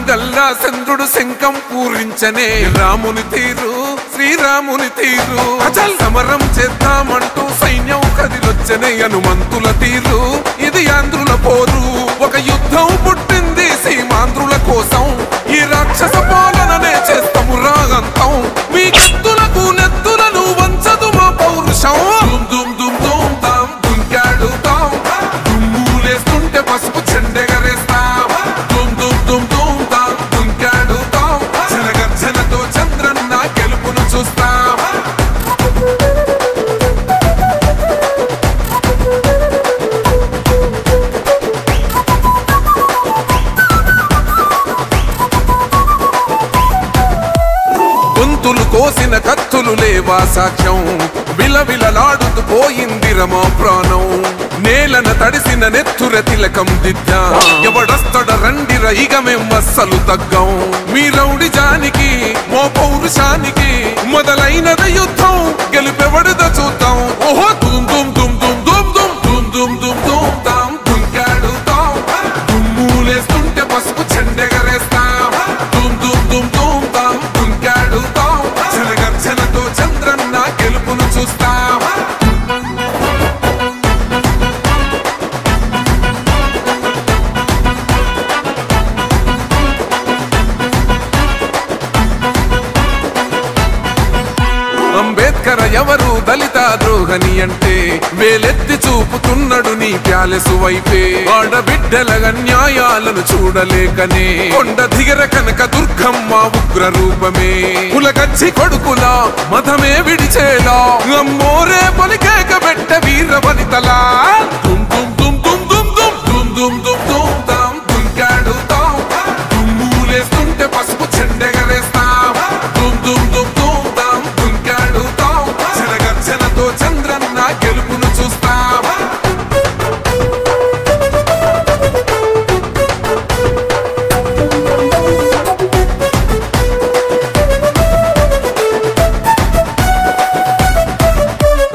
గల్లా చంద్రుడు శంఖం పూరించనే రాముని తీరు శ్రీరాముని తీరు అచల్ సమరం చేద్దామంటూ సైన్యం కదిలొచ్చనే హనుమంతుల తీరు ఇది ఆంధ్రుల పోరు ఒక యుద్ధం పుట్టింది సీమాంధ్రుల కోసం ఈ రాక్షస పాలననే చేస్తాము రాగంతం మీ కత్తులకు నెత్తులను వంచదు మా పౌరుషం దుమ్ దుమ్ దుమ్ తాం దుంకాడుతాం దుమ్ములేస్తుంటే పసుపు చెండెగరేస్తాం దుమ్ దుమ్ దుమ్ దుమ్ చంద్రన్న గెలుపును చూస్తాం గొంతులు కోసిన కత్తులు లేవా సాక్ష్యం విలవిలలాడుతూ పోయింది రమా ప్రాణం నేలన తడిసిన నెత్తుర తిలకం దిద్దా ఎవడస్తడ రండిర ఇక మేం అస్సలు తగ్గం మీ రౌడి జానికి మో పౌరుషానికి మొదలైనద యుద్ధం గెలుపెవడద చూద్దాం ఓహో దుమ్ దుమ్ దుమ్ దుమ్ దుమ్ దుమ్ దుమ్ దుమ్ దుమ్ దుమ్ తాం దుంకాడుతాం దుమ్ములేస్తుంటే పసుపు చెండెగరేస్తాం దుమ్ దుమ్ దుమ్ దుమ్ తాం దుంకాడుతాం జనగర్జనతో చంద్రన్న గెలుపును చూస్తాం అంబేద్కర్ ఎవరు దళిత ద్రోహని అంటే వేలెత్తి చూపుతున్నాడు నీ ప్యాలెసు వైపే ఆడబిడ్డల న్యాయాలను చూడలేకనే కొండ దిగర కనక దుర్గమ్మ ఉగ్ర రూపమే కులగచ్చి కొడుకులా మతమే విడిచేలా అమ్మోరే పలికేక పెట్ట వీర వనితలా దుమ్ దుమ్ దుమ్ దుమ్ దుమ్ దుమ్ దుమ్ దుమ్ దుమ్ తాం దుంకాడుతాం దుమ్ములేస్తుంటే పసుపు చెండెగరేస్తాం దుమ్ దుమ్ దుమ్ దుమ్ తాం దుంకాడుతాం జనగర్జనతో చంద్రన్న గెలుపును చూస్తాం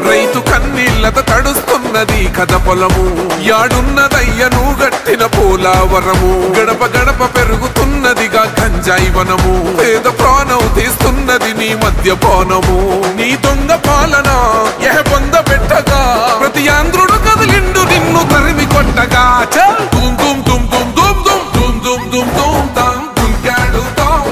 రైతు కన్నీళ్లతో తడుస్తున్నది కథ పొలము యాడున్నదయ్యను గట్టిన పోలావరము గడప గడప పెరుగుతున్నదిగా గంజాయి వనము పేద ప్రాణం తీస్తున్నది నీ మద్యపానము నీ దొంగ పాలన పొంద పెట్టగా ప్రతి ఆంధ్రుడు కదిలిండు నిన్ను తరిమి కొట్టగా దుమ్ దుమ్ దుమ్ దుమ్ దుమ్ దుమ్ దుమ్ దుమ్ దుమ్ తాం దుంకాడుతాం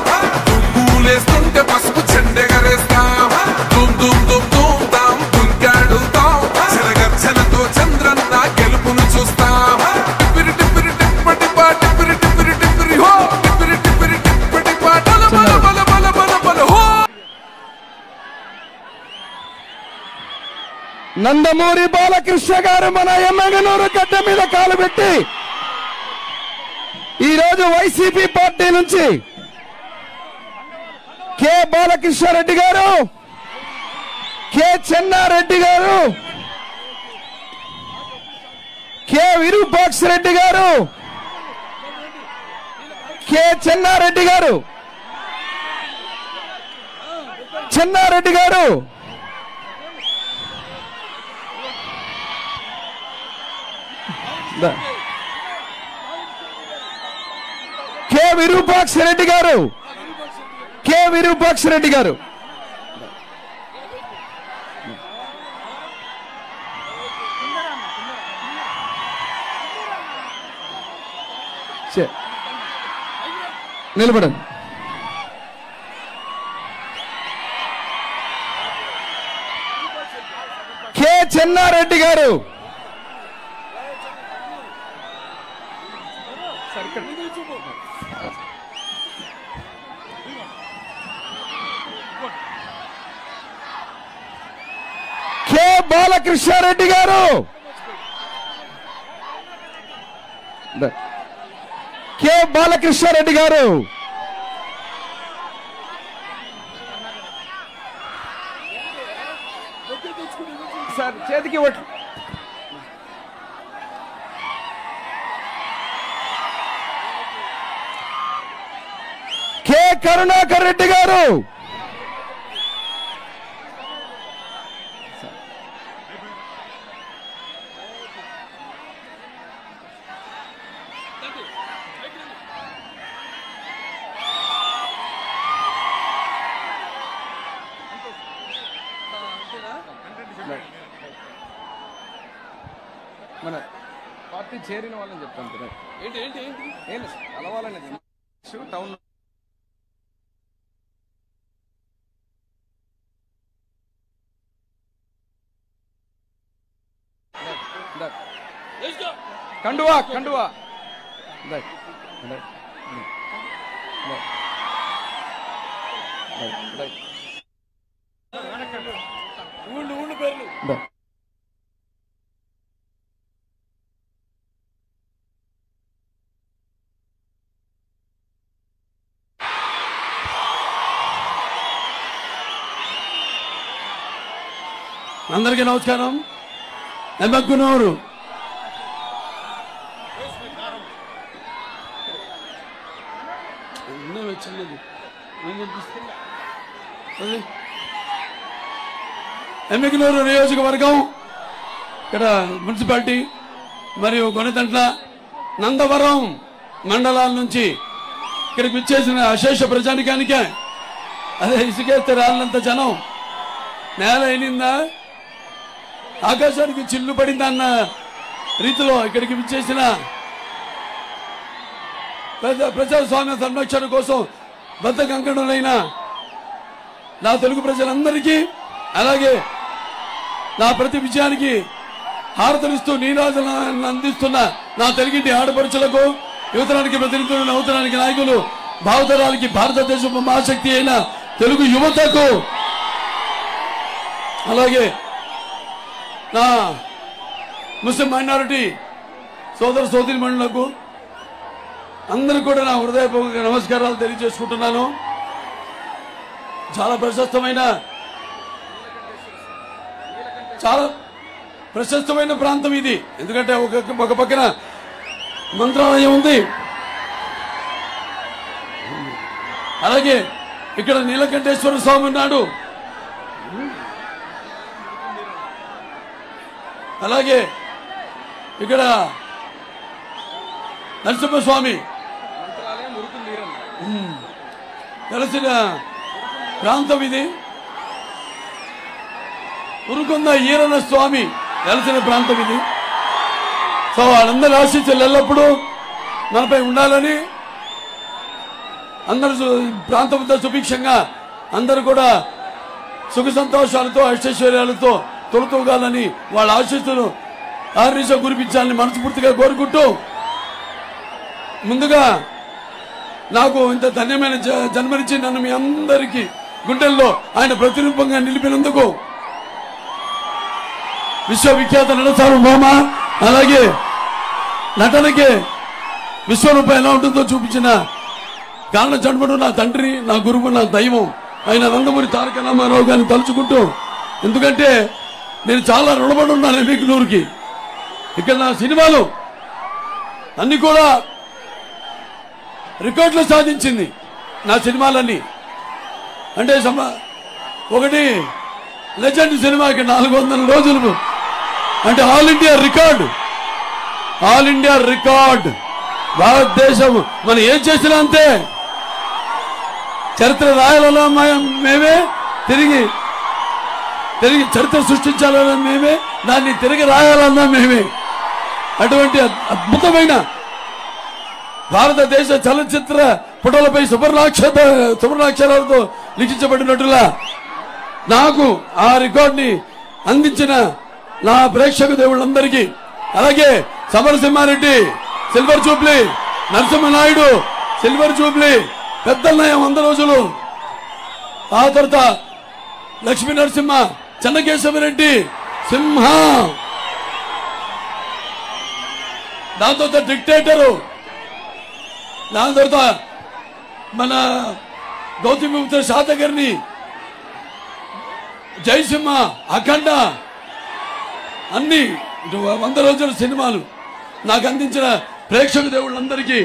దుమ్ములేస్తుంటే పసుపు చెండెగరేస్తాం దుమ్ దుమ్ దుమ్ దుమ్ తాం దుంకాడుతాం జనగర్జనతో చంద్రన్న గెలుపును చూస్తాం టిప్పిరి టిప్పిరి టిప్పటి పాటి పిరి టిప్పిరి టిప్పిరి హో టిప్పిరి టిప్పిరి టిప్పటి పాటల బల బల బల బల బల హో నందమూరి బాలకృష్ణ గారు మన ఎమ్మెగనూరు గడ్డ మీద కాలు పెట్టి ఈరోజు వైసీపీ పార్టీ నుంచి కె బాలకృష్ణారెడ్డి గారు, కె చెన్నారెడ్డి గారు, కె విరూపాక్ష రెడ్డి గారు, కె చెన్నారెడ్డి గారు, చెన్నారెడ్డి గారు, కె విరూపాక్ష రెడ్డి గారు, కె విరూపాక్ష రెడ్డి గారు, నిలబడండి. కె చెన్నారెడ్డి గారు, కె బాలకృష్ణారెడ్డి గారు, కె బాలకృష్ణారెడ్డి గారు, సార్ చేతికి కె కరుణాకర్ రెడ్డి గారు. మన పార్టీ చేరిన వాళ్ళని చెప్తాను. ఏంటి ఏంటి ఏంటి ఏం లేదు కలవాలనేది టౌన్ కండువా కండువా ఊళ్ళు పేర్లు అందరికీ నమస్కారం. ఎమ్మక్కునూరు ఎమ్మక్కునూరు నియోజకవర్గం, ఇక్కడ మున్సిపాలిటీ మరియు గొనెతంట్ల నందవరం మండలాల నుంచి ఇక్కడికి విచ్చేసిన అశేష ప్రజానికానికే, అదే ఇసుకేస్తే రాళ్ళంత జనం, నేల అయినిందా ఆకాశానికి చిల్లు పడిందా అన్న రీతిలో ఇక్కడికి విచ్చేసిన ప్రజాస్వామ్య సంరక్షణ కోసం బద్ధకంకణులైన నా తెలుగు ప్రజలందరికీ, అలాగే నా ప్రతి విజయానికి హారతలిస్తూ నీరాజనాన్ని అందిస్తున్న నా తెలుగింటి ఆడపడుచులకు, యువతరానికి ప్రతినిధులు, నూతనానికి నాయకులు, భావతరానికి భారతదేశపు మహాశక్తి అయిన తెలుగు యువతకు, అలాగే నా ముస్లిం మైనారిటీ సోదర సోదరీమణులకు అందరూ కూడా నా హృదయపూర్వక నమస్కారాలు తెలియజేసుకుంటున్నాను. చాలా ప్రశస్తమైన ప్రాంతం ఇది. ఎందుకంటే ఒక పక్కన మంత్రాలయం ఉంది, అలాగే ఇక్కడ నీలకంఠేశ్వర స్వామి ఉన్నాడు, అలాగే ఇక్కడ నరసింహస్వామి కలిసిన ప్రాంతం ఇది. ఉరుకుంద ఈరణ స్వామి కలిసిన ప్రాంతం ఇది. సో వాళ్ళందరి ఆశీస్సులు ఎల్లప్పుడూ మనపై ఉండాలని, అందరూ ప్రాంతంతో సుభిక్షంగా అందరూ కూడా సుఖ సంతోషాలతో అష్టైశ్వర్యాలతో తొలతూగాలని, వాళ్ళ ఆశీస్సులు ఆర్నిశం కురిపించాలని మనస్ఫూర్తిగా కోరుకుంటూ, ముందుగా నాకు ఇంత ధన్యమైన జన్మనిచ్చి నన్ను మీ అందరికీ గుండెల్లో ఆయన ప్రతిరూపంగా నిలిపినందుకు విశ్వవిఖ్యాత నటసార్వభౌమ, అలాగే నటనకే విశ్వరూపం ఎలా ఉంటుందో చూపించిన కారణ జన్ముడు నా తండ్రి, నా గురువు, నా దైవం ఆయన నందమూరి తారక రామారావు గారిని తలుచుకుంటూ, ఎందుకంటే నేను చాలా రుణపడి ఉన్నాను ఎమ్మెక్కునూరుకి. ఇక్కడ నా సినిమాలు అన్ని కూడా రికార్డులు సాధించింది. నా సినిమాలన్నీ అంటే ఒకటి లెజెండ్ సినిమాకి 400 రోజులు అంటే ఆల్ ఇండియా రికార్డ్. భారతదేశం మనం ఏం చేసినా అంతే, చరిత్ర రాయాలన్నా మేమే, తిరిగి చరిత్ర సృష్టించాలన్నా మేమే, దాన్ని తిరిగి రాయాలన్నా మేమే. అటువంటి అద్భుతమైన భారతదేశ చలనచిత్ర పుటలపై సువర్ణాక్షరాలతో లిఖించబడినట్టులా నాకు ఆ రికార్డుని అందించిన నా ప్రేక్షక దేవుళ్ళందరికీ, అలాగే Samarasimha Reddy silver jubilee, Narasimha Naidu silver jubilee, Peddannayya 100 రోజులు, ఆ తర్వాత లక్ష్మీ నరసింహ, చెన్నకేశవరెడ్డి సింహ, దాని తర్వాత డిక్టేటరు, దాని తర్వాత మన గౌతమిపుత్ర శాతకర్ణి, జయసింహ, అఖండ, అన్ని 100 రోజుల సినిమాలు నాకు అందించిన ప్రేక్షక దేవుళ్ళందరికీ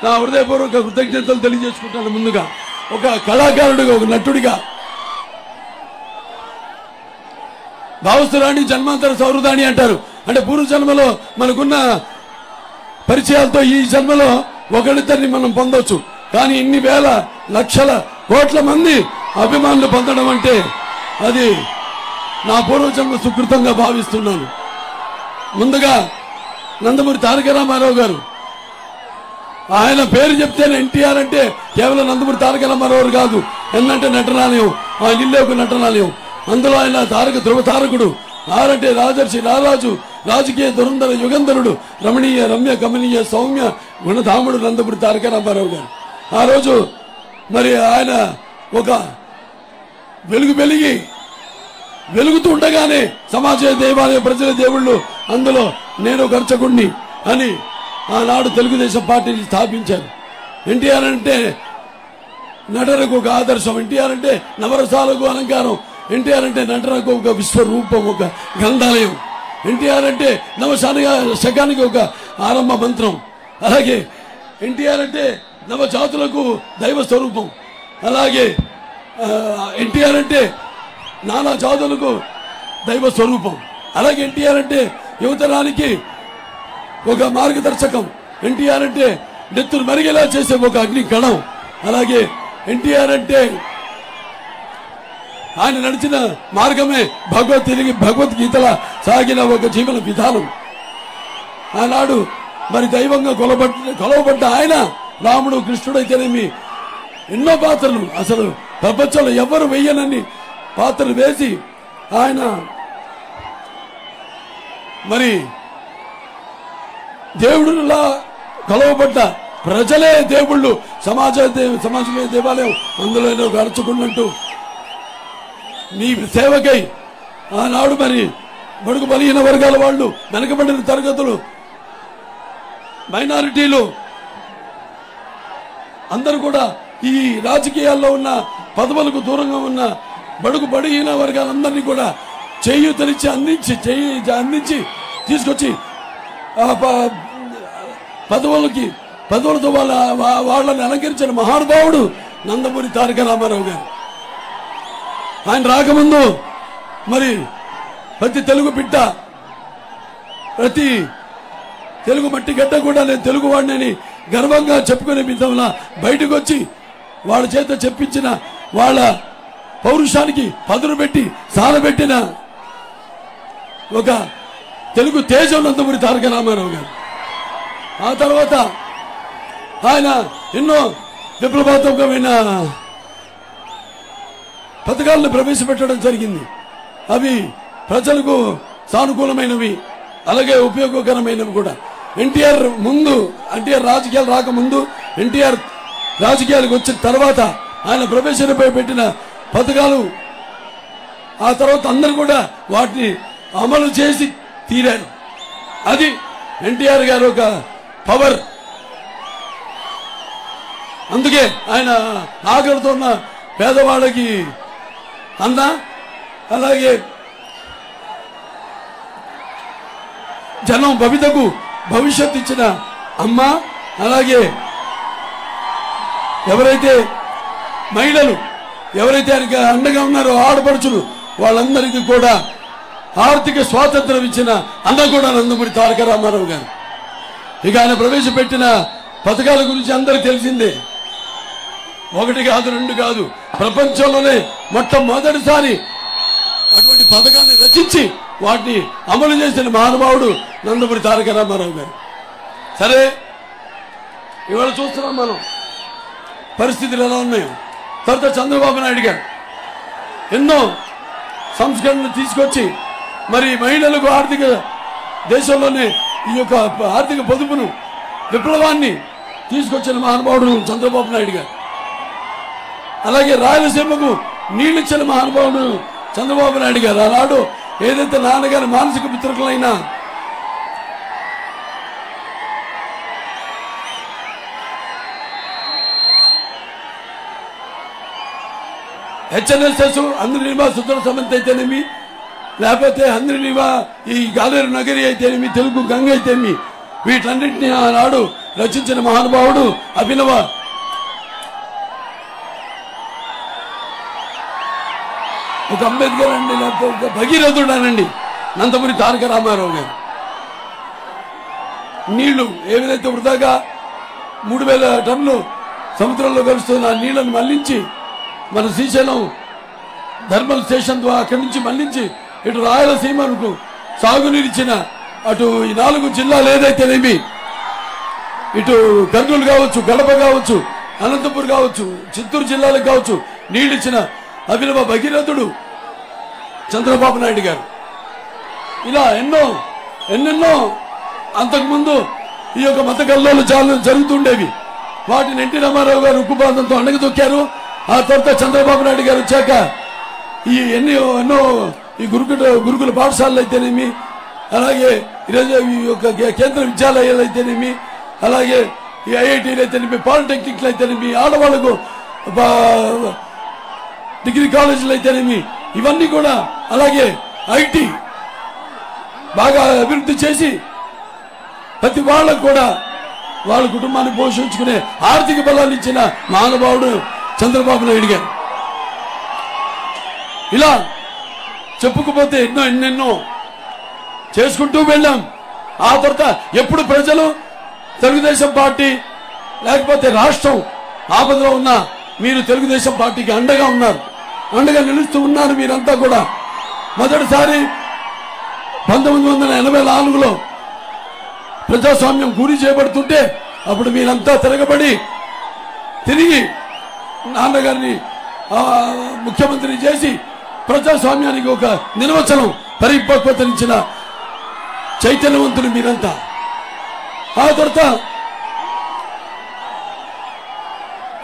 నా హృదయపూర్వక కృతజ్ఞతలు తెలియజేసుకుంటాను. ముందుగా ఒక కళాకారుడిగా, ఒక నటుడిగా భావస్తురాణి జన్మాంతర సౌహృదాన్ని అంటారు. అంటే పూర్వ జన్మలో మనకున్న పరిచయాలతో ఈ జన్మలో ఒకరిద్దరిని మనం పొందొచ్చు. కానీ ఇన్ని వేల లక్షల కోట్ల మంది అభిమానులు పొందడం అంటే అది నా పూర్వజన్మ సుకృతంగా భావిస్తున్నాను. ముందుగా నందమూరి తారక రామారావు గారు, ఆయన పేరు చెప్తేనే ఎన్టీఆర్ అంటే కేవలం నందమూరి తారక రామారావు కాదు, ఎన్నంటే నటనాలయం, ఆయన ఇల్లే ఒక నటనాలయం. అందులో ఆయన ధ్రువ తారకుడు, ఆరంటే రాజర్షి, రారాజు, రాజకీయ దురంధర, యుగంధరుడు, రమణీయ, రమ్య, కమనీయ, సౌమ్య, గుణధాముడు నందమూరి తారక రామారావు గారు. ఆ రోజు మరి ఆయన ఒక వెలుగుతూ ఉండగానే సమాజ దేవాలయ, ప్రజల దేవుళ్ళు, అందులో నేను ఒక అర్చకుణ్ణి అని ఆనాడు తెలుగుదేశం పార్టీని స్థాపించారు. ఎన్టీఆర్ అంటే నటనకు ఒక ఆదర్శం, ఎన్టీఆర్ అంటే నవరసాలకు అలంకారం, ఎన్టీఆర్ అంటే నటనకు ఒక విశ్వరూపం, ఒక గ్రంథాలయం, ఎన్టీఆర్ అంటే శకానికి ఒక ఆరంభ మంత్రం. అలాగే ఎన్టీఆర్ అంటే నవజాతులకు దైవ స్వరూపం. అలాగే ఎన్టీఆర్ అంటే నానా జాతులకు దైవ స్వరూపం. అలాగే ఎన్టీఆర్ అంటే యువతరానికి ఒక మార్గదర్శకం. ఎన్టీఆర్ అంటే నెత్తురు మరిగేలా చేసే ఒక అగ్ని కణం. అలాగే ఎన్టీఆర్ అంటే ఆయన నడిచిన మార్గమే భగవద్గీతల సాగిన ఒక జీవన విధానం. ఆనాడు మరి దైవంగా కొలవబడ్డ ఆయన రాముడు, కృష్ణుడైతేనేమి ఎన్నో పాత్రలు, అసలు ప్రపంచంలో ఎవరు వెయ్యనన్ని పాత్రలు వేసి ఆయన మరి దేవుడులా కొలవబడ్డ ప్రజలే దేవుళ్ళు, సమాజమే దేవాలయం, అందులో అరుచుకున్నట్టు నీ సేవకై ఆనాడు మరి బడుగు బలహీన వర్గాల వాళ్ళు, వెనకబడిన తరగతులు, మైనారిటీలు అందరూ కూడా ఈ రాజకీయాల్లో ఉన్న పదవులకు దూరంగా ఉన్న బడుగు బలహీన వర్గాలందరినీ కూడా చేయూతనిచ్చి అందించి తీసుకొచ్చి పదవులతో వాళ్ళని అలంకరించిన మహానుభావుడు నందమూరి తారక రామారావు గారు. ఆయన రాకముందు మరి ప్రతి తెలుగు బిడ్డ, ప్రతి తెలుగు మట్టి గడ్డ కూడా నేను తెలుగు వాడిని గర్వంగా చెప్పుకునే విధంగా బయటకు వచ్చి వాళ్ళ చేత చెప్పించిన వాళ్ళ పౌరుషానికి పదును పెట్టి సాలబెట్టిన ఒక తెలుగు తేజం నందమూరి తారక రామారావు గారు. ఆ తర్వాత ఆయన ఎన్నో విప్లవాత్మకమైన పథకాలను ప్రవేశపెట్టడం జరిగింది. అవి ప్రజలకు సానుకూలమైనవి, అలాగే ఉపయోగకరమైనవి కూడా. ఎన్టీఆర్ రాజకీయాలు రాకముందు, ఎన్టీఆర్ రాజకీయాలకు వచ్చిన తర్వాత ఆయన పెట్టిన పథకాలు, ఆ తర్వాత అందరూ కూడా వాటిని అమలు చేసి తీరారు. అది ఎన్టీఆర్ గారు ఒక పవర్. అందుకే ఆయన ఆకలితో ఉన్న పేదవాళ్ళకి అన్న, అలాగే జనం భవితకు భవిష్యత్తు ఇచ్చిన అమ్మ, అలాగే ఎవరైతే మహిళలు ఎవరైతే ఆయనకి అండగా ఉన్నారో ఆడపడుచులు, వాళ్ళందరికీ కూడా ఆర్థిక స్వాతంత్రం ఇచ్చిన అన్న కూడా నందమూరి తారక రామారావు గారు. ఇక ఆయన ప్రవేశపెట్టిన పథకాల గురించి అందరికి తెలిసిందే. ఒకటి కాదు, రెండు కాదు, ప్రపంచంలోనే మొట్టమొదటిసారి అటువంటి పథకాన్ని రచించి వాటిని అమలు చేసిన మహానుభావుడు నందమూరి తారక రామారావు గారు. సరే, ఇవాళ చూస్తున్నాం మనం పరిస్థితులు ఎలా ఉన్నాయో. తర్వాత చంద్రబాబు నాయుడు గారు ఎన్నో సంస్కరణలు తీసుకొచ్చి మరి మహిళలకు దేశంలోనే ఈ యొక్క ఆర్థిక పొదుపును, విప్లవాన్ని తీసుకొచ్చిన మహానుభావుడు చంద్రబాబు నాయుడు గారు. అలాగే రాయలసీమకు నీళ్ళిచ్చిన మహానుభావుడు చంద్రబాబు నాయుడు గారు. ఆనాడు ఏదైతే నాన్నగారి మానసిక మిత్రులైనా హెచ్ఎన్ఎస్ఎస్ అందరినివా సుందర సమంత్ అయితేనేమి, లేకపోతే అందరినివా ఈ గాలేరు నగరి అయితేనేమి, తెలుగు గంగ అయితేనేమి, వీటన్నింటినీ ఆనాడు రచించిన మహానుభావుడు ఒక అంబేద్కర్ అండి, లేకపోతే ఒక భగీరథుడు అనండి, నందమూరి తారక రామారావు గారు. నీళ్లు ఏదైతే వృధాగా 3000 టన్నులు సముద్రంలో కలుస్తున్న నీళ్లను మళ్లించి మన శ్రీశైలం థర్మల్ స్టేషన్ ద్వారా అక్కడి నుంచి మళ్లించి ఇటు రాయలసీమకు సాగునీరిచ్చిన అటు ఈ 4 జిల్లాలు ఏదైతేనేమి, ఇటు కర్నూలు కావచ్చు, కడప కావచ్చు, అనంతపురం కావచ్చు, చిత్తూరు జిల్లాలకు కావచ్చు నీళ్ళిచ్చిన అభినవ భగీరథుడు చంద్రబాబు నాయుడు గారు. ఇలా ఎన్నెన్నో అంతకుముందు ఈ యొక్క మత కల్లోలు చాలా జరుగుతుండేవి. వాటిని ఎన్టీ రామారావు గారు ఉక్కుపాదంతో అణగదొక్కారు. ఆ తర్వాత చంద్రబాబు నాయుడు గారు వచ్చాక ఈ ఎన్నో ఈ గురుకుల పాఠశాలలు అయితేనేమి, అలాగే ఈరోజు ఈ యొక్క కేంద్ర విద్యాలయాలు అయితేనేమి, అలాగే ఈ ఐఐటీలు అయితేనేమి, పాలిటెక్నిక్లు అయితేనేమి, ఆడవాళ్లకు డిగ్రీ కాలేజీలు అయితేనేమి, ఇవన్నీ కూడా, అలాగే ఐటీ బాగా అభివృద్ధి చేసి ప్రతి వాళ్ళకు కూడా వాళ్ళ కుటుంబాన్ని పోషించుకునే ఆర్థిక బలాన్ని ఇచ్చిన మహానుభావుడు చంద్రబాబు నాయుడు గారు. ఇలా చెప్పుకుపోతే ఎన్నెన్నో చేసుకుంటూ వెళ్ళాం. ఆ తర్వాత ఎప్పుడు ప్రజలు తెలుగుదేశం పార్టీ లేకపోతే రాష్ట్రం ఆపదలో ఉన్న మీరు తెలుగుదేశం పార్టీకి అండగా ఉన్నారు, అండగా నిలుస్తూ ఉన్నారు. మీరంతా కూడా మొదటిసారి 1984లో ప్రజాస్వామ్యం గురి చేయబడుతుంటే అప్పుడు మీరంతా తిరిగి నాన్నగారిని ముఖ్యమంత్రిని చేసి ప్రజాస్వామ్యానికి ఒక నిర్వచనం పరిపక్వతనిచ్చిన చైతన్యవంతులు మీరంతా. ఆ తర్వాత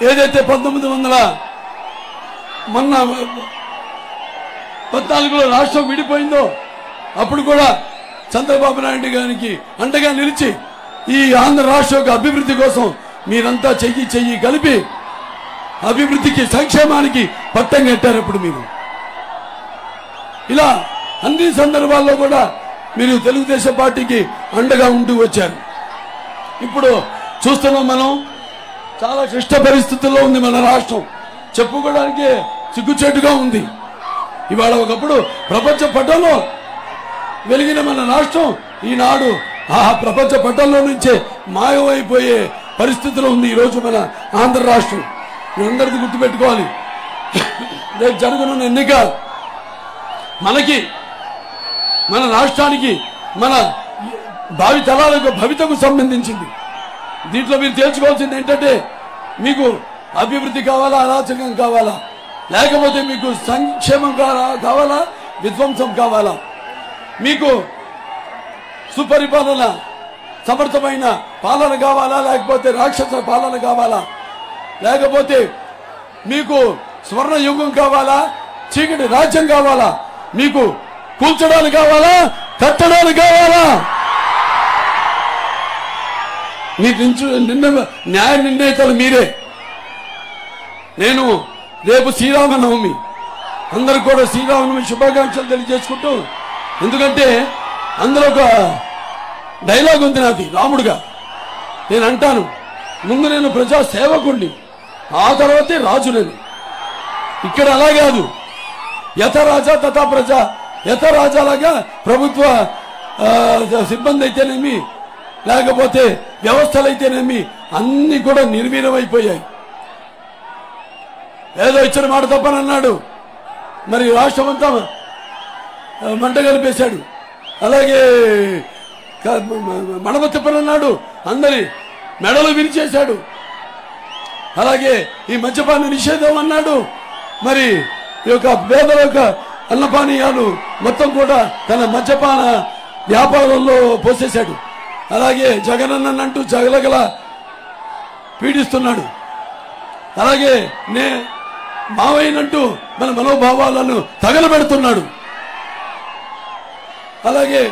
ఏదైతే 1914లో రాష్ట్రం విడిపోయిందో అప్పుడు కూడా చంద్రబాబు నాయుడు గారికి అండగా నిలిచి ఈ ఆంధ్ర రాష్ట్ర యొక్క అభివృద్ధి కోసం మీరంతా చెయ్యి కలిపి అభివృద్ధికి సంక్షేమానికి పట్టం కట్టారు. ఇప్పుడు మీరు ఇలా అన్ని సందర్భాల్లో కూడా మీరు తెలుగుదేశం పార్టీకి అండగా ఉంటూ వచ్చారు. ఇప్పుడు చూస్తున్నాం, మనం చాలా క్లిష్ట పరిస్థితుల్లో ఉంది మన రాష్ట్రం. చెప్పుకోవడానికి సిగ్గుచేటుగా ఉంది. ఇవాళ ఒకప్పుడు ప్రపంచ పటంలో వెలిగిన మన రాష్ట్రం ఈనాడు ఆ ప్రపంచ పటంలో నుంచే మాయమైపోయే పరిస్థితిలో ఉంది ఈరోజు మన ఆంధ్ర రాష్ట్రం. మీరందరికీ గుర్తుపెట్టుకోవాలి, రేపు జరగనున్న ఎన్నిక మనకి, మన రాష్ట్రానికి, మన భావి తరాలకు భవితకు సంబంధించింది. దీంట్లో మీరు తేల్చుకోవాల్సింది ఏంటంటే, మీకు అభివృద్ధి కావాలా, అరాచకం కావాలా, లేకపోతే మీకు సంక్షేమం కావాలా, విధ్వంసం కావాలా, మీకు సుపరిపాలన సమర్థమైన పాలన కావాలా, లేకపోతే రాక్షస పాలన కావాలా, లేకపోతే మీకు స్వర్ణ యుగం కావాలా, చీకటి రాజ్యం కావాలా, మీకు కూల్చడాలు కావాలా, కట్టడాలు కావాలా? మీకు న్యాయ నిర్ణేతలు మీరే. నేను రేపు శ్రీరామనవమి, అందరూ కూడా శ్రీరామనవమి శుభాకాంక్షలు తెలియజేసుకుంటూ, ఎందుకంటే అందులో ఒక డైలాగ్ ఉంది నాది రాముడుగా. నేను అంటాను, ముందు నేను ప్రజా సేవకుణ్ణి, ఆ తర్వాతే రాజు. నేను ఇక్కడ అలా కాదు, యథ రాజా తథా ప్రజ, యథ రాజాలాగా ప్రభుత్వ సిబ్బంది అయితేనేమి, లేకపోతే వ్యవస్థలు అయితేనేమి అన్ని కూడా నిర్వీర్యమైపోయాయి. ఏదో ఇచ్చిన మాట తప్పనన్నాడు, మరి రాష్ట్రం అంతా మంట కలిపేశాడు. అలాగే మడమ తిప్పనన్నాడు, అందరి మెడలు విరిచేశాడు. అలాగే ఈ మద్యపాన నిషేధం అన్నాడు, మరి ఈ యొక్క పేదల యొక్క అన్నపానీయాలు మొత్తం కూడా తన మద్యపాన వ్యాపారంలో పోసేశాడు. అలాగే జగనన్నంటూ జగలగల పీడిస్తున్నాడు. అలాగే మావయ్యనంటూ మన మనోభావాలను తగలబెడుతున్నాడు. అలాగే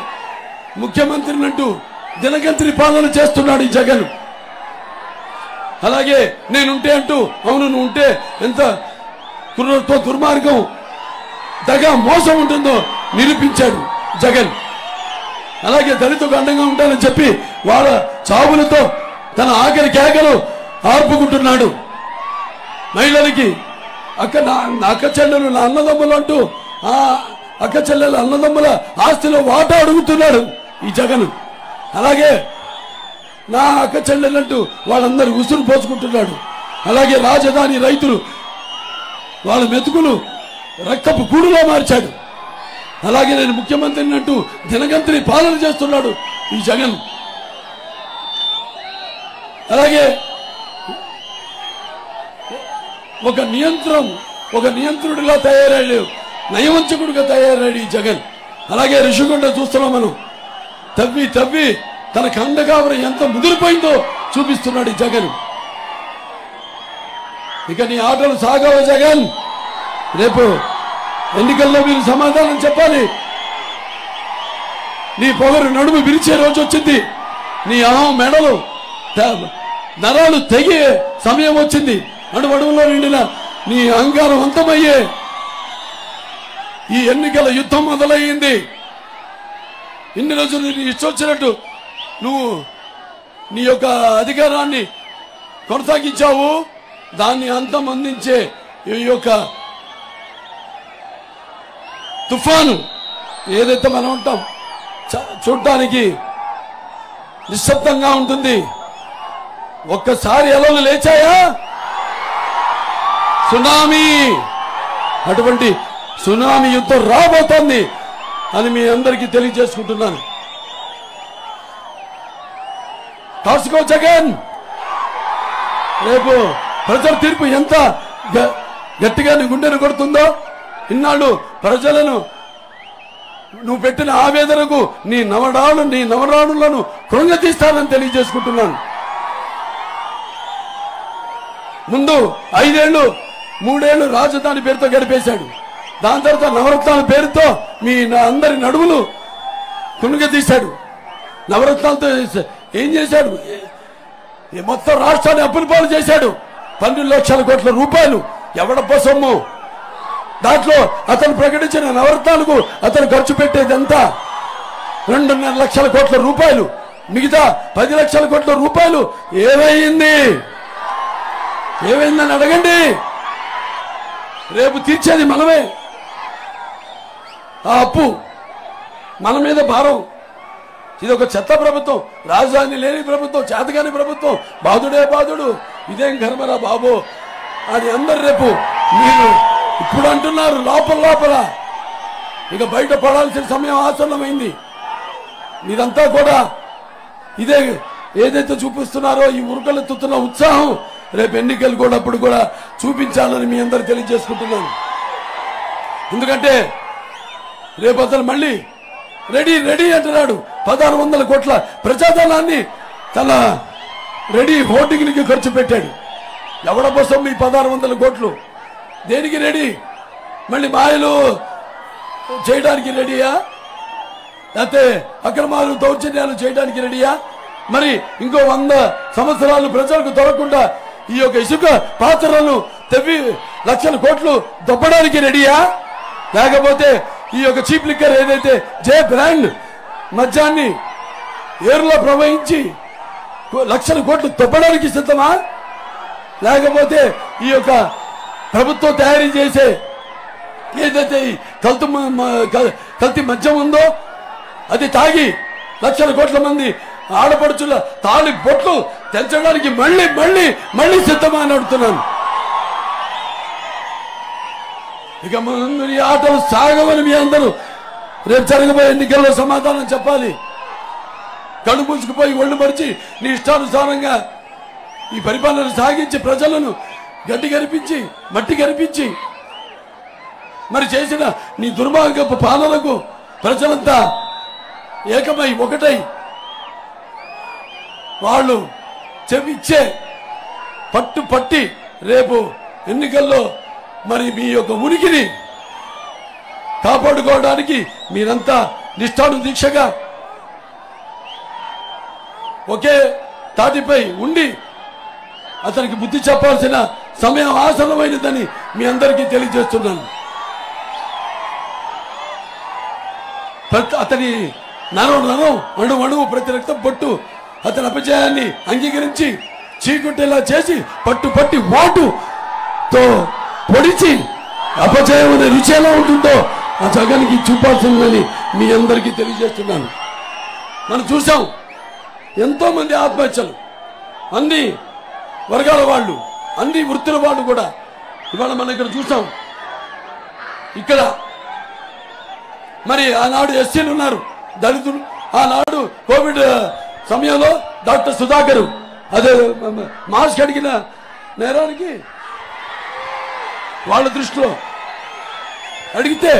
ముఖ్యమంత్రినంటూ దినగంత్రి పాలన చేస్తున్నాడు ఈ జగన్. అలాగే నేనుంటే అంటూ, అవును నువ్వు ఉంటే ఎంత దుర్మార్గం, దగా, మోసం ఉంటుందో నిరూపించాడు జగన్. అలాగే దళితులకు అండంగా ఉంటానని చెప్పి వాళ్ళ చావులతో తన ఆఖరి కేకలు ఆర్పుకుంటున్నాడు. మహిళలకి అక్క చెల్లెలు, నా అన్నదమ్ములు అంటూ ఆ అక్క చెల్లెల అన్నదమ్ముల ఆస్తిలో వాటా అడుగుతున్నాడు ఈ జగన్. అలాగే నా అక్క చెల్లెలంటూ వాళ్ళందరూ ఉసురు పోసుకుంటున్నాడు. అలాగే రాజధాని రైతులు వాళ్ళ మెతుకులు రక్తపు గూడులో మార్చాడు. అలాగే నేను ముఖ్యమంత్రిని అంటూ దినగంతిని పాలన చేస్తున్నాడు ఈ జగన్. అలాగే ఒక నియంత్రుడిలా తయారయ్యాడు, నయవంచకుడిగా తయారయ్యాడు ఈ జగన్. అలాగే ఋషికొండ చూస్తున్నాం మనం. తవ్వి తన కండకావరం ఎంత ముదిరిపోయిందో చూపిస్తున్నాడు ఈ జగన్. ఇక నీ ఆటలు సాగవు జగన్. రేపు ఎన్నికల్లో మీరు సమాధానం చెప్పాలి. నీ పొగరు నడుము విరిచే రోజు వచ్చింది. నీ అహం మెడలు నరాలు తెగే సమయం వచ్చింది. అడుగులో నిండిన నీ అహంకారం అంతమయ్యే ఈ ఎన్నికల యుద్ధం మొదలయ్యింది. ఇన్ని రోజులు నీ ఇష్టొచ్చినట్టు నువ్వు నీ యొక్క అధికారాన్ని కొనసాగించావు. దాన్ని అంతం అందించే ఈ యొక్క తుఫాను ఏదైతే మనం ఉంటాం చూడటానికి నిశ్శబ్దంగా ఉంటుంది. ఒక్కసారి అలలు లేచాయా సునామీ, అటువంటి సునామీ యుద్ధం రాబోతోంది అని మీ అందరికీ తెలియజేసుకుంటున్నాను. కాసుకో జగన్. రేపు ప్రజల తీర్పు ఎంత గట్టిగా నీ గుండెను కొడుతుందో, ఇన్నాళ్ళు ప్రజలను నువ్వు పెట్టిన ఆవేదనకు నీ నవరాణులను కృంగతీస్తానని తెలియజేసుకుంటున్నాను. ముందు 5 ఏళ్ళు 3 ఏళ్ళు రాజధాని పేరుతో గడిపేశాడు. దాని తర్వాత నవరత్నాల పేరుతో మీ అందరి నడుములు కృంగతీశాడు. నవరత్నాలతో ఏం చేశాడు? మొత్తం రాష్ట్రాన్ని అప్పుల పాలు చేశాడు. 12 లక్షల కోట్ల రూపాయలు ఎవడబ్బ సొమ్ము. దాంట్లో అతను ప్రకటించిన నవరత్నాలకు అతను ఖర్చు పెట్టేదంతా 2.5 లక్షల కోట్ల రూపాయలు. మిగతా 10 లక్షల కోట్ల రూపాయలు ఏమైందని అడగండి. రేపు తీర్చేది మనమే. ఆ అప్పు మన మీద భారం. ఇది ఒక చెత్త ప్రభుత్వం, రాజధాని లేని ప్రభుత్వం, చేతగాని ప్రభుత్వం, బాధుడే బాధుడు, ఇదేం కర్మరా బాబు అని అందరు రేపు మీరు ఇప్పుడు అంటున్నారు లోపల. ఇక బయట పడాల్సిన సమయం ఆసన్నమైంది. మీరంతా కూడా ఇదే ఏదైతే చూపిస్తున్నారో ఈ ఉరుకలెత్తుతున్న ఉత్సాహం రేపు ఎన్నికలు కూడా అప్పుడు కూడా చూపించాలని మీ అందరు తెలియజేసుకుంటున్నాను. ఎందుకంటే రేపు అతను మళ్ళీ రెడీ అంటున్నాడు. 1600 కోట్ల ప్రజాధనాన్ని తన రెడీ హోర్డింగ్కి ఖర్చు పెట్టాడు. ఎవడ కోసం ఈ 1600 కోట్లు? దేనికి రెడీ? మళ్ళీ మాయలు చేయడానికి రెడీయా? లేకపోతే అక్రమాలు దౌర్జన్యాలు చేయడానికి రెడీయా? మరి ఇంకో 100 సంవత్సరాలు ప్రజలకు దొరకకుండా ఈ యొక్క ఇసుక పాత్రలను తెవ్వి లక్షల కోట్లు దొబ్బడానికి రెడీయా? లేకపోతే ఈ యొక్క చీప్ లిక్కర్ ఏదైతే జే బ్రాండ్ మద్యాన్ని ఏరులో ప్రవహించి లక్షల కోట్లు దొబ్బడానికి సిద్ధమా? లేకపోతే ఈ యొక్క ప్రభుత్వం తయారీ చేసే ఏదైతే కల్తీ మద్యం ఉందో అది తాగి లక్షల కోట్ల మంది ఆడపడుచుల తాళి బొట్లు తెంచడానికి మళ్ళీ సిద్ధమా అని అడుగుతున్నాను. ఇక ముందు ఈ ఆటలు సాగవని మీ అందరూ రేపు జరగబోయే ఎన్నికల్లో సమాధానం చెప్పాలి. కళ్ళు మూసుకుపోయి ఒళ్ళు మరిచి నీ ఇష్టానుసారంగా ఈ పరిపాలన సాగించి ప్రజలను గడ్డి కనిపించి మట్టి కనిపించి మరి చేసిన నీ దుర్మార్గపు పాలనకు ప్రజలంతా ఏకమై ఒకటై వాళ్ళు చెవిచ్చే పట్టి రేపు ఎన్నికల్లో మరి మీ యొక్క ఉనికిని కాపాడుకోవడానికి మీరంతా నిష్ఠాను దీక్షగా ఒకే తాటిపై ఉండి అతనికి బుద్ధి చెప్పాల్సిన సమయం ఆసన్నమైనదని మీ అందరికీ తెలియజేస్తున్నాను. అతని నరం అణువు ప్రతి రక్తం పట్టు అతని అపజయాన్ని అంగీకరించి చీకుట్టేలా చేసి పట్టి వాటుతో పొడిచి అపజయం అనే రుచి ఎలా ఉంటుందో ఆ జగన్కి చూపాల్సిందని మీ అందరికీ తెలియజేస్తున్నాను. మనం చూసాం ఎంతో మంది ఆత్మహత్యలు, అన్ని వర్గాల వాళ్ళు, అన్ని వృత్తుల వాళ్ళు కూడా ఇవాళ మనం ఇక్కడ చూసాం. ఇక్కడ మరి ఆనాడు ఎస్సీలు ఉన్నారు, దళితులు. ఆనాడు కోవిడ్ సమయంలో డాక్టర్ సుధాకర్ అదే మాస్క్ అడిగిన నేరానికి వాళ్ళ దృష్టిలో అడిగితే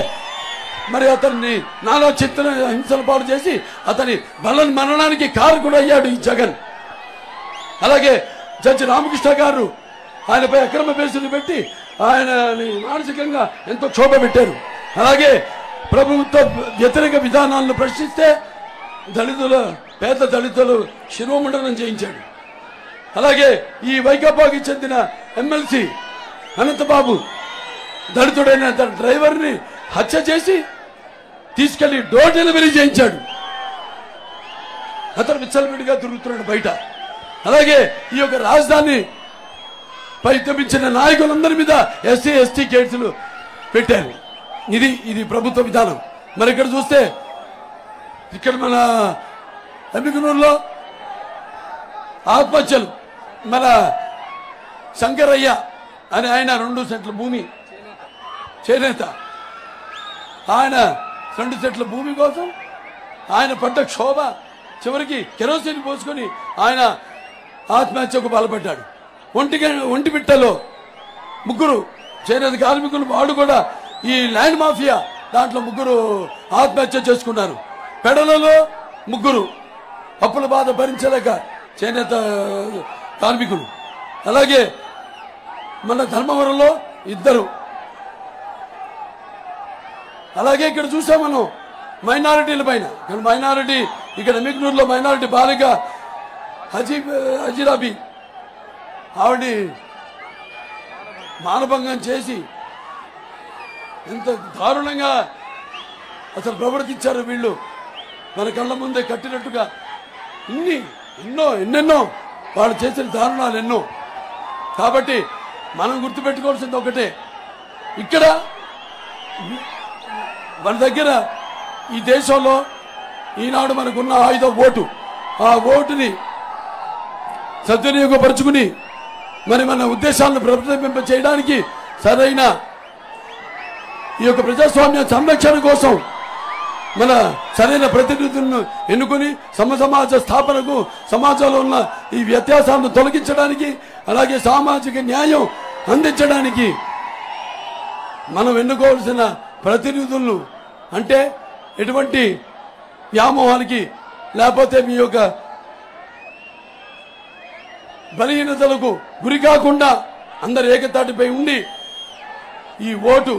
మరి అతన్ని నానా చిత్ర హింసల పాటు చేసి అతని బలం మరణానికి కారకుడు అయ్యాడు ఈ జగన్. అలాగే జడ్జి రామకృష్ణ గారు ఆయనపై అక్రమ కేసులు పెట్టి ఆయనని మానసికంగా ఎంతో క్షోభ పెట్టారు. అలాగే ప్రభుత్వ వ్యతిరేక విధానాలను ప్రశ్నిస్తే పేద దళితులు శిరోమండనం చేయించాడు. అలాగే ఈ వైకాపాకి చెందిన ఎమ్మెల్సీ అనంతబాబు దళితుడైన తన డ్రైవర్ని హత్య చేసి తీసుకెళ్లి డోర్ డెలివరీ చేయించాడు. అతను విచ్చలవిడిగా తిరుగుతున్నాడు బయట. అలాగే ఈ యొక్క రాజధాని పై తప్పించిన నాయకులందరి మీద ఎస్సీ ఎస్టీ కేసులు పెట్టారు. ఇది ప్రభుత్వ విధానం. మరి ఇక్కడ చూస్తే ఇక్కడ మన ఎమ్మికనూరులో ఆత్మహత్యలు, మన శంకరయ్య అని ఆయన 2 సెంట్ల భూమి చేనేత, ఆయన 2 సెంట్ల భూమి కోసం ఆయన పడ్డ క్షోభ చివరికి కెరోసిన్ పోసుకొని ఆయన ఆత్మహత్యకు పాల్పడ్డాడు. ఒంటిమిట్టలో 3 చేనేత కార్మికులు, వాడు కూడా ఈ ల్యాండ్ మాఫియా దాంట్లో 3 ఆత్మహత్య చేసుకున్నారు. పెడలలో 3 అప్పుల బాధ భరించలేక చేనేత కార్మికులు. అలాగే మన ధర్మవరంలో 2. అలాగే ఇక్కడ చూసాం మనం మైనారిటీల పైన. మైనారిటీ ఇక్కడ ఎమ్మికనూరులో మైనారిటీ బాలిక హజీరాబీ ఆవిడ మానభంగం చేసి ఎంత దారుణంగా అసలు ప్రవర్తించారు వీళ్ళు. మన కళ్ళ ముందే కట్టినట్టుగా ఎన్నెన్నో వాళ్ళు చేసిన దారుణాలు ఎన్నో. కాబట్టి మనం గుర్తుపెట్టుకోవాల్సింది ఒకటే, ఇక్కడ మన దగ్గర ఈ దేశంలో ఈనాడు మనకున్న ఆయుధ ఓటు, ఆ ఓటుని సద్వినియోగపరుచుకుని మరి మన ఉద్దేశాలను ప్రతిబింబ చేయడానికి సరైన ఈ యొక్క ప్రజాస్వామ్య సంరక్షణ కోసం మన సరైన ప్రతినిధులను ఎన్నుకొని సమాజ స్థాపనకు, సమాజంలో ఉన్న ఈ వ్యత్యాసాలను తొలగించడానికి, అలాగే సామాజిక న్యాయం అందించడానికి మనం ఎన్నుకోవాల్సిన ప్రతినిధులను, అంటే ఎటువంటి వ్యామోహానికి లేకపోతే మీ యొక్క బలహీనతలకు గురి కాకుండా అందరు ఏకతాటిపై ఉండి ఈ ఓటు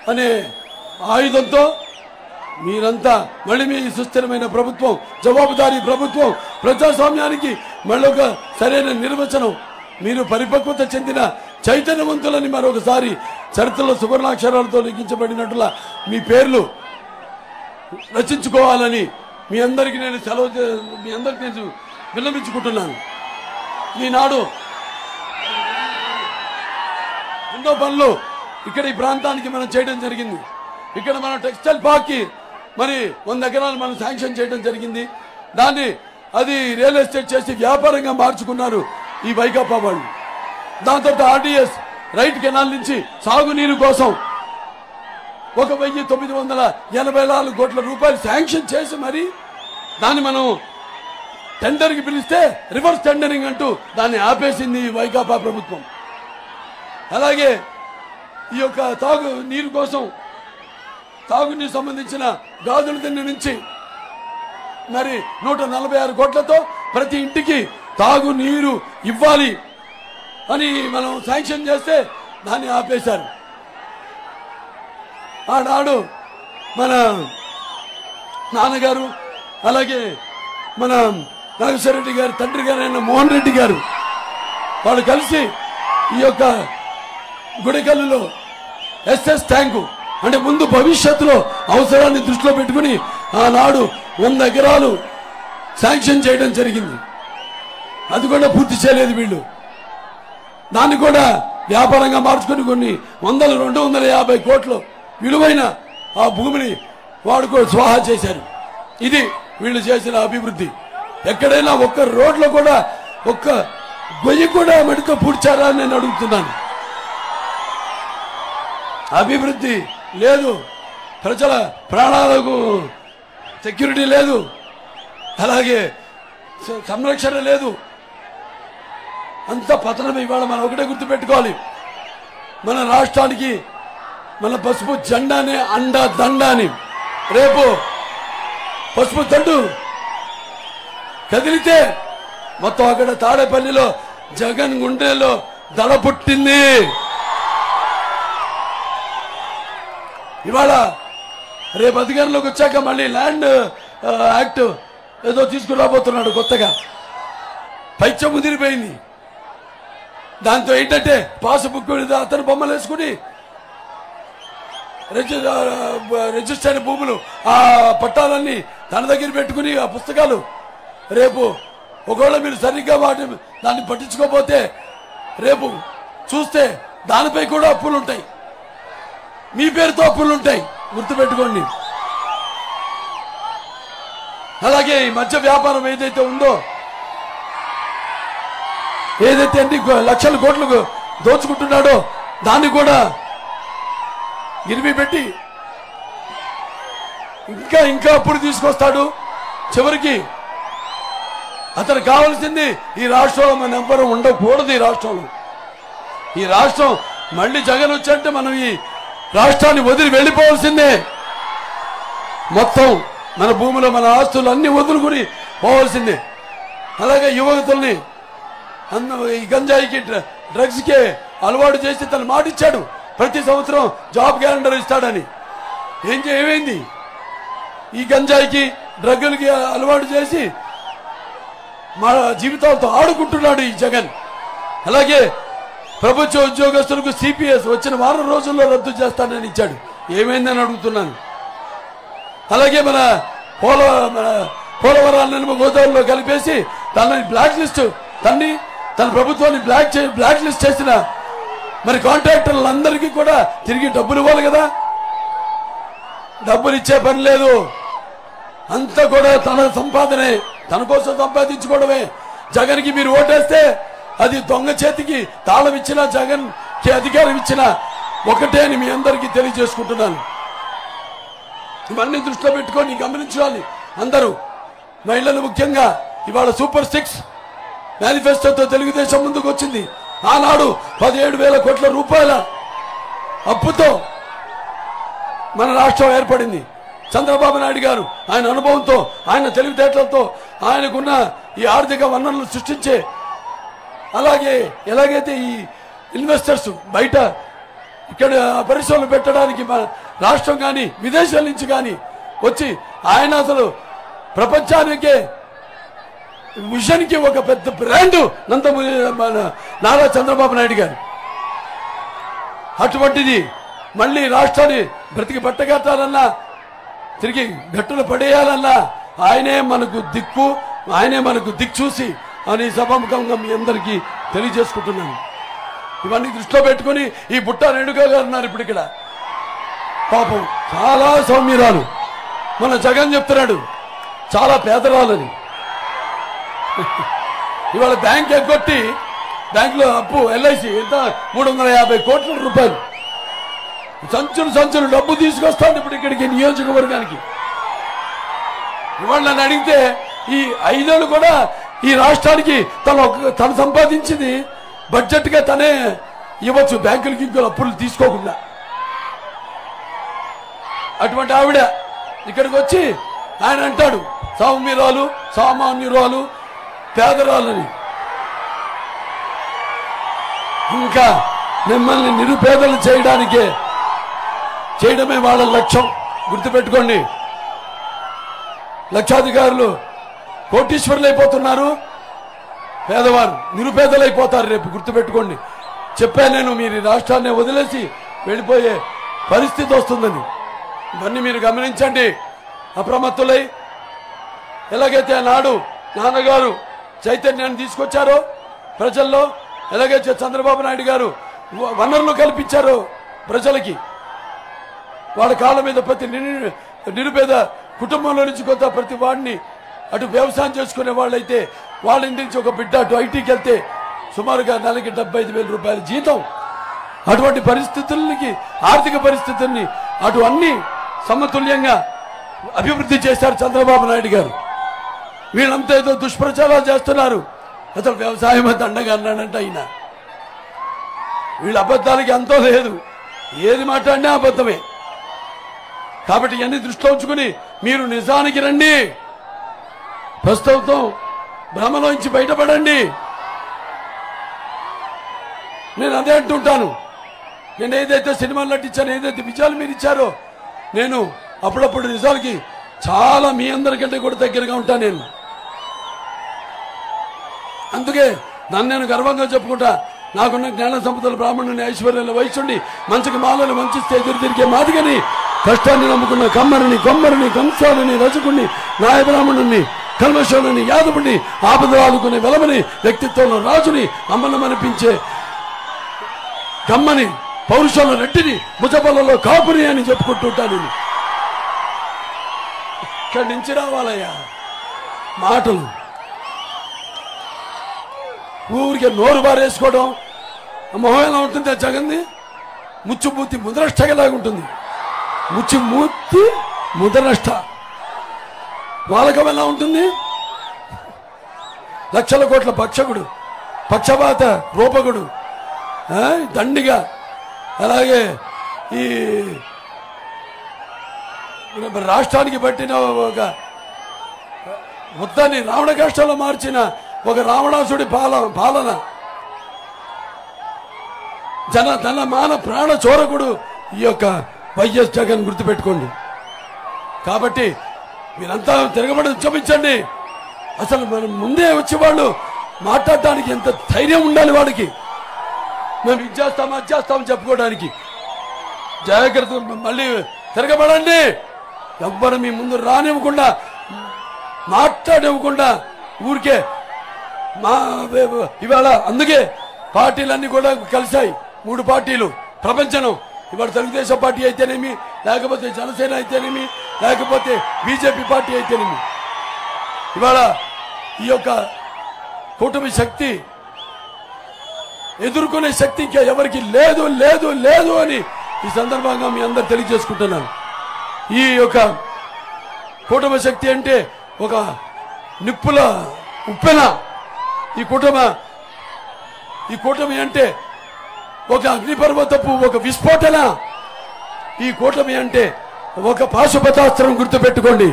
అనే ఆయుధంతో మీరంతా మళ్ళీ మీ సుస్థిరమైన ప్రభుత్వం, జవాబుదారీ ప్రభుత్వం, ప్రజాస్వామ్యానికి మళ్ళొక సరైన నిర్వచనం, మీరు పరిపక్వత చెందిన చైతన్యవంతులని మరొకసారి చరిత్రలో సువర్ణాక్షరాలతో లిఖించబడినట్లుగా మీ పేర్లు రచించుకోవాలని మీ అందరికీ నేను విన్నవించుకుంటున్నాను. ఈనాడు ఎన్నో పనులు ఇక్కడ ఈ ప్రాంతానికి మనం చేయడం జరిగింది. ఇక్కడ మన టెక్స్టైల్ పార్క్ కి మరి 100 ఎకరాలు మనం శాంక్షన్ చేయడం జరిగింది. దాన్ని అది రియల్ ఎస్టేట్ చేసి వ్యాపారంగా మార్చుకున్నారు ఈ వైకాపా వాళ్ళు. దాంతో ఆర్డీఎస్ రైట్ కెనాల్ నుంచి సాగునీరు కోసం 1984 కోట్ల రూపాయలు శాంక్షన్ చేసి మరి దాన్ని మనం టెండర్కి పిలిస్తే రివర్స్ టెండరింగ్ అంటూ దాన్ని ఆపేసింది ఈ వైకాపా ప్రభుత్వం. అలాగే ఈ యొక్క తాగునీరు కోసం తాగునీరు సంబంధించిన గాజుల దిండి నుంచి మరి 146 కోట్లతో ప్రతి ఇంటికి తాగునీరు ఇవ్వాలి అని మనం శాంక్షన్ చేస్తే దాన్ని ఆపేశారు. ఆనాడు మన నాన్నగారు, అలాగే మన నాగేశ్వర రెడ్డి గారు తండ్రి గారైన మోహన్ రెడ్డి గారు వాళ్ళు కలిసి ఈ యొక్క గుడికల్లులో ఎస్ఎస్ ట్యాంకు, అంటే ముందు భవిష్యత్తులో అవసరాన్ని దృష్టిలో పెట్టుకుని ఆనాడు 100 ఎకరాలు శాంక్షన్ చేయడం జరిగింది. అది కూడా పూర్తి చేయలేదు వీళ్ళు. దాన్ని కూడా వ్యాపారంగా మార్చుకుని కొన్ని 250 కోట్లు విలువైన ఆ భూమిని వాడుకో స్వాహా చేశారు. ఇది వీళ్ళు చేసిన అభివృద్ధి. ఎక్కడైనా ఒక్క రోడ్లో కూడా ఒక్క గొయ్యి కూడా మడితో పూడ్చారా అని నేను అడుగుతున్నాను. అభివృద్ధి లేదు, ప్రజల ప్రాణాలకు సెక్యూరిటీ లేదు, అలాగే సంరక్షణ లేదు, అంత పతనం. ఇవాళ మనం ఒకటే గుర్తుపెట్టుకోవాలి, మన రాష్ట్రానికి మన పసుపు జెండానే అండా దండ అని. రేపు పసుపు దండు కదిలితే మొత్తం అక్కడ తాడేపల్లిలో జగన్ గుండెలో దడ పుట్టింది. ఇవాళ రేపు అధికారంలోకి వచ్చాక మళ్ళీ ల్యాండ్ యాక్ట్ ఏదో తీసుకురాబోతున్నాడు కొత్తగా. పైచం ముదిరిపోయింది. దాంతో ఏంటంటే పాస్బుక్ అతను బొమ్మలు వేసుకుని రిజిస్టర్ అయిన భూములు ఆ పట్టాలన్నీ తన దగ్గర పెట్టుకుని ఆ పుస్తకాలు రేపు ఒకవేళ మీరు సరిగ్గా దాన్ని పట్టించుకోకపోతే రేపు చూస్తే దానిపై కూడా అప్పులుంటాయి, మీ పేరుతో అప్పులుంటాయి, గుర్తుపెట్టుకోండి. అలాగే ఈ మధ్య వ్యాపారం ఏదైతే ఉందో, ఏదైతే అన్ని లక్షల కోట్లు దోచుకుంటున్నాడో దాన్ని కూడా గిరివి పెట్టి ఇంకా అప్పుడు తీసుకొస్తాడు. చివరికి అతను కావాల్సింది ఈ రాష్ట్రంలో మన ఎవ్వరూ ఉండకూడదు. ఈ రాష్ట్రం మళ్ళీ జగన్ వచ్చంటే మనం ఈ రాష్ట్రాన్ని వదిలి వెళ్ళిపోవాల్సిందే. మొత్తం మన భూమిలో మన ఆస్తులు అన్ని వదులుకుని పోవాల్సిందే. అలాగే యువకుల్ని ఈ గంజాయికి డ్రగ్స్కి అలవాటు చేసి తను మాటిచ్చాడు ప్రతి సంవత్సరం జాబ్ క్యాలెండర్ ఇస్తాడని. ఏమైంది? ఈ గంజాయికి డ్రగ్గులకి అలవాటు చేసి మా జీవితాలతో ఆడుకుంటున్నాడు ఈ జగన్. అలాగే ప్రభుత్వ ఉద్యోగస్తులకు సిపిఎస్ వచ్చిన వారం రోజుల్లో రద్దు చేస్తానని ఇచ్చాడు. ఏమైందని అడుగుతున్నాను. అలాగే మన పోలవరాన్ని గోదావరిలో కలిపేసి తనని బ్లాక్ లిస్ట్ తన ప్రభుత్వాన్ని బ్లాక్ లిస్ట్ చేసిన మరి కాంట్రాక్టర్లందరికీ కూడా తిరిగి డబ్బులు ఇవ్వాలి కదా. డబ్బులు ఇచ్చే పని లేదు. అంతా కూడా తన సంపాదనే, తన కోసం సంపాదించుకోవడమే. జగన్కి మీరు ఓటేస్తే అది దొంగ చేతికి తాళం ఇచ్చినా జగన్ కి అధికారం ఇచ్చినా ఒకటే అని మీ అందరికీ తెలియజేసుకుంటున్నాను. ఇవన్నీ దృష్టిలో పెట్టుకొని గమనించాలి అందరూ. మహిళలు ముఖ్యంగా ఇవాళ సూపర్ 6 మేనిఫెస్టోతో తెలుగుదేశం ముందుకు వచ్చింది. ఆనాడు 17,000 కోట్ల రూపాయల అప్పుతో మన రాష్ట్రం ఏర్పడింది. చంద్రబాబు నాయుడు గారు ఆయన అనుభవంతో, ఆయన తెలివితేటలతో, ఆయనకున్న ఈ ఆర్థిక వనరులు సృష్టించే, అలాగే ఎలాగైతే ఈ ఇన్వెస్టర్స్ బయట ఇక్కడ పరిశ్రమలు పెట్టడానికి మన రాష్ట్రం కానీ విదేశాల నుంచి కానీ వచ్చి ఆయన అసలు ప్రపంచానికే విజన్కి ఒక పెద్ద బ్రాండ్ నారా చంద్రబాబు నాయుడు గారు. అటువంటిది మళ్ళీ రాష్ట్రాన్ని బ్రతికి పట్టగట్టాలన్నా, తిరిగి గట్టులు పడేయాలన్నా ఆయనే మనకు దిక్కు, ఆయనే మనకు దిక్చూసి అని సభాముఖంగా మీ అందరికీ తెలియజేసుకుంటున్నాను. ఇవన్నీ దృష్టిలో పెట్టుకుని ఈ బుట్ట రేణుకా గారు ఉన్నారు ఇప్పుడు ఇక్కడ. పాపం చాలా సౌమ్యురాలు. మన జగన్ చెప్తున్నాడు చాలా పేదరాలని. ఇవాళ బ్యాంక్ ఎగ్గొట్టి బ్యాంకులో అప్పు ఎల్ఐసి ఎంత 350 కోట్ల రూపాయలు సంచులు డబ్బు తీసుకొస్తాను ఇప్పుడు ఇక్కడికి నియోజకవర్గానికి. ఇవాళ నన్ను అడిగితే ఈ 5 ఏళ్ళు కూడా ఈ రాష్ట్రానికి తను సంపాదించింది బడ్జెట్ గా తనే ఇవ్వచ్చు బ్యాంకులకి ఇంకో అప్పులు తీసుకోకుండా. అటువంటి ఆవిడ ఇక్కడికి వచ్చి ఆయన అంటాడు సౌమ్యురాలు, సామాన్యురాలు, పేదరాలని. ఇంకా మిమ్మల్ని నిరుపేదలు చేయడమే వాళ్ళ లక్ష్యం. గుర్తుపెట్టుకోండి. లక్షాధికారులు కోటీశ్వరులు అయిపోతున్నారు, పేదవారు నిరుపేదలైపోతారు రేపు. గుర్తుపెట్టుకోండి. చెప్పాను నేను, మీరు రాష్ట్రాన్ని వదిలేసి వెళ్ళిపోయే పరిస్థితి వస్తుందని. ఇవన్నీ మీరు గమనించండి, అప్రమత్తులై. ఎలాగైతే నాడు నాన్నగారు చైతన్యాన్ని తీసుకొచ్చారో ప్రజల్లో, ఎలాగైతే చంద్రబాబు నాయుడు గారు వనరులు కల్పించారో ప్రజలకి, వాళ్ళ కాళ్ళ మీద ప్రతి నిరుపేద కుటుంబంలో నుంచి కొంత ప్రతి వాడిని అటు వ్యవసాయం చేసుకునే వాళ్ళైతే వాళ్ళ ఇంటి నుంచి ఒక బిడ్డ అటు ఐటీకి వెళ్తే సుమారుగా నెలకి 75,000 రూపాయల జీతం. అటువంటి పరిస్థితులకి ఆర్థిక పరిస్థితుల్ని అటు అన్ని సమతుల్యంగా అభివృద్ధి చేశారు చంద్రబాబు నాయుడు గారు. వీళ్ళంతా ఏదో దుష్ప్రచారాలు చేస్తున్నారు. అసలు వ్యవసాయం దండగా అన్నాడంట ఆయన. వీళ్ళ అబద్ధాలకి అంతో లేదు, ఏది మాట్లాడినా అబద్ధమే. కాబట్టి ఇవన్నీ దృష్టిలో ఉంచుకుని మీరు నిజానికి రండి, ప్రస్తుతం భ్రమలోంచి బయటపడండి. నేను అదే అంటుంటాను. నేను ఏదైతే సినిమాలు నటించాను, ఏదైతే విజయాలు మీరు ఇచ్చారో, నేను అప్పుడప్పుడు నిజాలకి చాలా మీ అందరికంటే కూడా దగ్గరగా ఉంటాను నేను. అందుకే నన్ను నేను గర్వంగా చెప్పుకుంటా. నాకున్న జ్ఞాన సంపదలు, బ్రాహ్మణుని, ఐశ్వర్యాల, వైశ్యుడిని, మంచికి మాలను వంచిస్తే ఎదురు తిరిగే మాదిగని, కష్టాన్ని నమ్ముకున్న కమ్మరిని, కొమ్మరిని, కంసాలని, రజకుడిని, నాయ బ్రాహ్మణుని, కల్మశోని, యాదవుడిని, ఆపదలు ఆదుకునే వెలమని, వ్యక్తిత్వంలో రాజుని, అమ్మనమనిపించే కమ్మని, పౌరుషంలో రెడ్డిని, భుజబలలో కాపుని అని చెప్పుకుంటుంటాను. ఇక్కడి నుంచి రావాలయ్యా మాటలు. ఊరికే నోరు బారేసుకోవడం, మొహం ఎలా ఉంటుంది? జగన్ది ముచ్చుమూర్తి ముద్రష్టలాగా ఉంటుంది. ముచ్చుమూర్తి ముద్రనష్ట వాళ్ళకం ఎలా ఉంటుంది? లక్షల కోట్ల పక్షకుడు, పక్షపాత రూపకుడు, దండిగా. అలాగే ఈ రాష్ట్రానికి పట్టిన ఒక మొత్తాన్ని రావణ కష్టంలో మార్చిన ఒక రావణాసుడి పాలన, ధన మాన ప్రాణ చోరకుడు ఈ యొక్క వైఎస్ జగన్, గుర్తుపెట్టుకోండి. కాబట్టి మీరంతా తిరగబడి ఉద్యమించండి. అసలు మనం ముందే వచ్చేవాళ్ళు మాట్లాడటానికి ఎంత ధైర్యం ఉండాలి వాడికి. మేము ఇది చేస్తాం, అది చేస్తామని చెప్పుకోవడానికి. జాగ్రత్త, మళ్ళీ తిరగబడండి. ఎవ్వరు మీ ముందు రానివ్వకుండా, మాట్లాడివ్వకుండా ఊరికే ఇవాళ అందుకే పార్టీలన్నీ కూడా కలిశాయి. 3 పార్టీలు ప్రపంచం. ఇవాళ తెలుగుదేశం పార్టీ అయితేనేమి, లేకపోతే జనసేన అయితేనేమి, లేకపోతే బీజేపీ పార్టీ అయితేనేమి, ఇవాళ ఈ యొక్క కూటమి శక్తి ఎదుర్కొనే శక్తి ఇంకా ఎవరికి లేదు లేదు లేదు అని ఈ సందర్భంగా మీ అందరు తెలియజేసుకుంటున్నాను. ఈ యొక్క కూటమి శక్తి అంటే ఒక నిప్పుల ఉప్పెన. ఈ కూటమి అంటే ఒక అగ్నిపర్వతపు ఒక విస్ఫోటన. ఈ కూటమి అంటే ఒక పాశుపతాస్త్రం. గుర్తుపెట్టుకోండి.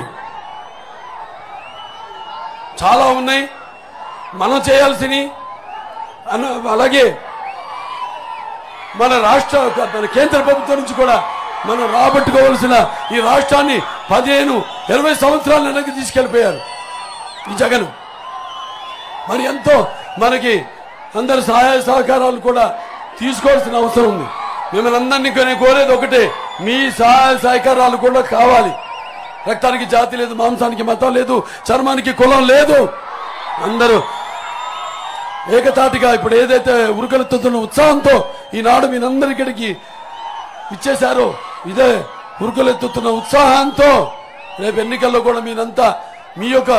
చాలా ఉన్నాయి మనం చేయాల్సినవి. అలాగే మన కేంద్ర ప్రభుత్వం నుంచి కూడా మనం రాబట్టుకోవాల్సిన ఈ రాష్ట్రాన్ని 15-20 సంవత్సరాల వెనక్కి తీసుకెళ్లిపోయారు ఈ జగన్. మరి ఎంతో మనకి అందరి సహాయ సహకారాలు కూడా తీసుకోవాల్సిన అవసరం ఉంది. మిమ్మల్ని అందరినీ కోరేది ఒకటే, మీ సహాయ సహకారాలు కూడా కావాలి. రక్తానికి జాతి లేదు, మాంసానికి మతం లేదు, చర్మానికి కులం లేదు. అందరూ ఏకతాటిగా ఇప్పుడు ఏదైతే ఉరుకలెత్తుతున్న ఉత్సాహంతో ఈనాడు మీరందరికడికి ఇచ్చేశారో, ఇదే ఉరుకలెత్తుతున్న ఉత్సాహంతో రేపు ఎన్నికల్లో కూడా మీరంతా మీ యొక్క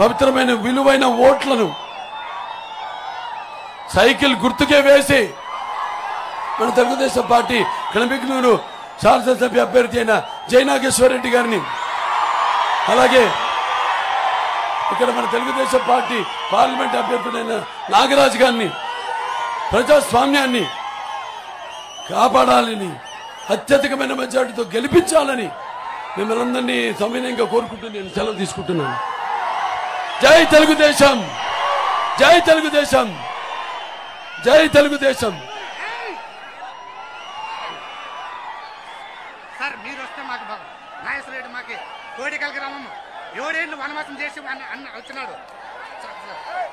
పవిత్రమైన విలువైన ఓట్లను సైకిల్ గుర్తుకే వేసి మన తెలుగుదేశం పార్టీ కణబిగ్నూరు శాసనసభ్య అభ్యర్థి అయిన జయనాగేశ్వర రెడ్డి గారిని, అలాగే ఇక్కడ మన తెలుగుదేశం పార్టీ పార్లమెంట్ అభ్యర్థుడైన నాగరాజు గారిని ప్రజాస్వామ్యాన్ని కాపాడాలని, అత్యధికమైన మెజార్టీతో గెలిపించాలని మిమ్మల్ని అందరినీ సవినయంగా కోరుకుంటూ నేను సెలవు తీసుకుంటున్నాను. జై తెలుగుదేశం, జై తెలుగుదేశం, జై తెలుగుదేశం. సార్ మీరు వస్తే మాకు నాగేశ్వర రెడ్డి మాకు కోడికల్ గ్రామం 7 ఏళ్ళు వనవాసం చేసి అన్న వచ్చినాడు.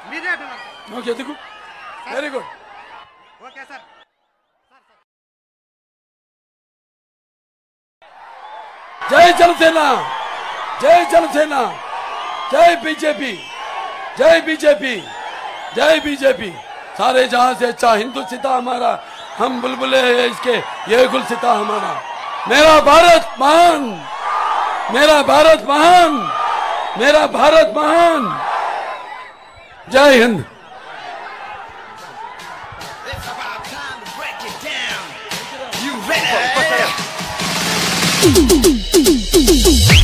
మీరే ఎందుకు? Very good. Okay sir. జై జనసేన, జై జనసేన, जय बीजेपी, जय बीजेपी, जय बीजेपी. सारे जहां से अच्छा हिंदू सीता हमारा हम बुलबुले हैं इसके, ये गुलसिता हमारा। मेरा भारत महान, मेरा भारत महान, मेरा भारत महान। जय Hind.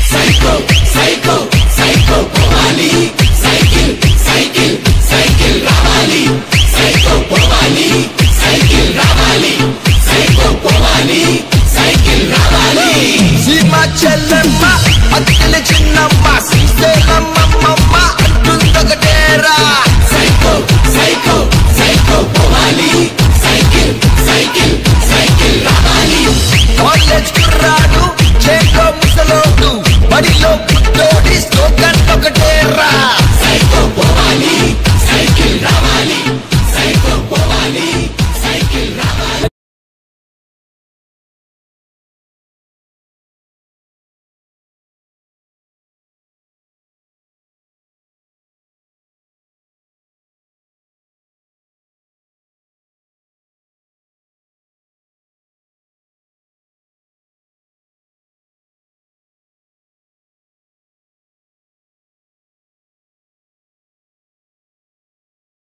Psycho, psycho, psycho, Pomali.